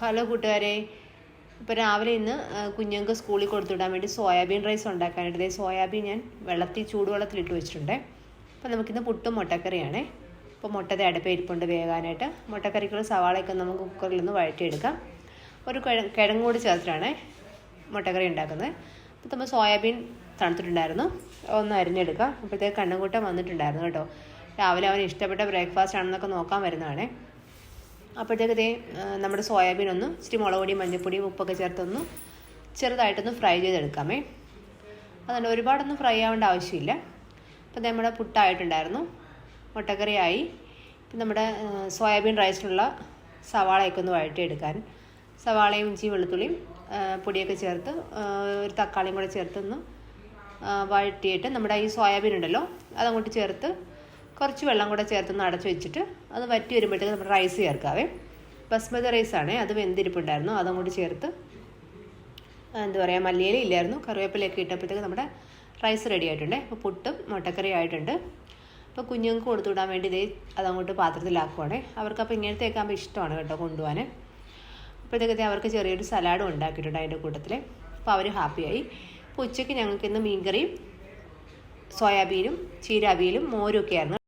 Hello കൂട്ടുകാരെ, ഇപ്പോൾ രാവിലെ ഇന്ന് കുഞ്ഞുങ്ങൾക്ക് സ്കൂളിൽ കൊടുത്തുവിടാൻ വേണ്ടി സോയാബീൻ റൈസ് ഉണ്ടാക്കാനായിട്ട് സോയാബീൻ ഞാൻ ചൂടുവെള്ളത്തിലിട്ട് വെച്ചിട്ടുണ്ട്. അപ്പോൾ നമുക്കിന്ന് പുട്ടും മുട്ടക്കറിയാണേ. അപ്പോൾ മുട്ടയുടെ അടുപ്പ് ഇരിപ്പുണ്ട് വേകാനായിട്ട്. മുട്ടക്കറിക്കുള്ള സവാളയൊക്കെ നമുക്ക് കുക്കറിൽ നിന്ന് വഴറ്റിയെടുക്കാം. ഒരു കിഴങ്ങ് കൂടി ചേർത്തിട്ടാണ് മുട്ടക്കറി ഉണ്ടാക്കുന്നത്. അപ്പോൾ നമ്മൾ സോയാബീൻ തണുത്തിട്ടുണ്ടായിരുന്നു, ഒന്ന് അരിഞ്ഞെടുക്കാം. അപ്പോഴത്തേക്ക് കണ്ണൻകുട്ടൻ വന്നിട്ടുണ്ടായിരുന്നു കേട്ടോ. രാവിലെ അവന് ഇഷ്ടപ്പെട്ട ബ്രേക്ക്ഫാസ്റ്റ് ആണെന്നൊക്കെ നോക്കാൻ വരുന്നതാണേ. അപ്പോഴത്തേക്ക് നമ്മുടെ സോയാബീൻ ഒന്ന് ഇച്ചിരി മുളക് പൊടിയും മഞ്ഞൾപ്പൊടിയും ഉപ്പൊക്കെ ചേർത്തൊന്ന് ചെറുതായിട്ടൊന്ന് ഫ്രൈ ചെയ്തെടുക്കാമേ. അതുകൊണ്ട് ഒരുപാടൊന്നും ഫ്രൈ ആവേണ്ട ആവശ്യമില്ല. അപ്പോൾ നമ്മുടെ പുട്ടായിട്ടുണ്ടായിരുന്നു, മുട്ടക്കറിയായി. ഇപ്പം നമ്മുടെ സോയാബീൻ റൈസിനുള്ള സവാളയൊക്കെ ഒന്ന് വഴറ്റിയെടുക്കാൻ, സവാളയും ഇഞ്ചി വെളുത്തുള്ളിയും പൊടിയൊക്കെ ചേർത്ത് ഒരു തക്കാളിയും കൂടെ ചേർത്തൊന്ന് വഴറ്റിയിട്ട് നമ്മുടെ ഈ സോയാബീൻ ഉണ്ടല്ലോ അതങ്ങോട്ട് ചേർത്ത് കുറച്ച് വെള്ളം കൂടെ ചേർത്തൊന്ന് അടച്ച് വെച്ചിട്ട് അത് വറ്റി വരുമ്പോഴത്തേക്ക് നമ്മുടെ റൈസ് ചേർക്കാവേ. ബസ്മതി റൈസാണേ, അത് വെന്തിരിപ്പുണ്ടായിരുന്നു. അതങ്ങോട്ട് ചേർത്ത് എന്താ പറയുക, മല്ലിയില ഇല്ലായിരുന്നു, കറിവേപ്പിലയൊക്കെ ഇട്ടപ്പോഴത്തേക്ക് നമ്മുടെ റൈസ് റെഡി ആയിട്ടുണ്ട്. അപ്പോൾ പുട്ടും മുട്ടക്കറി ആയിട്ടുണ്ട്. അപ്പോൾ കുഞ്ഞുങ്ങൾക്ക് കൊടുത്തു വിടാൻ വേണ്ടി അതങ്ങോട്ട് പാത്രത്തിലാക്കുവാണേ. അവർക്കപ്പോൾ ഇങ്ങനത്തെയൊക്കെ ആകുമ്പോൾ ഇഷ്ടമാണ് കേട്ടോ കൊണ്ടുപോകാൻ. അപ്പോഴത്തേക്ക് അവർക്ക് ചെറിയൊരു സലാഡും ഉണ്ടാക്കിയിട്ടുണ്ട് അതിൻ്റെ കൂട്ടത്തിൽ. അപ്പോൾ അവർ ഹാപ്പിയായി. അപ്പോൾ ഉച്ചയ്ക്ക് ഞങ്ങൾക്ക് ഇന്ന് മീൻകറിയും സോയാബീനും ചീര അവിയലും മോരും ഒക്കെ ആയിരുന്നു.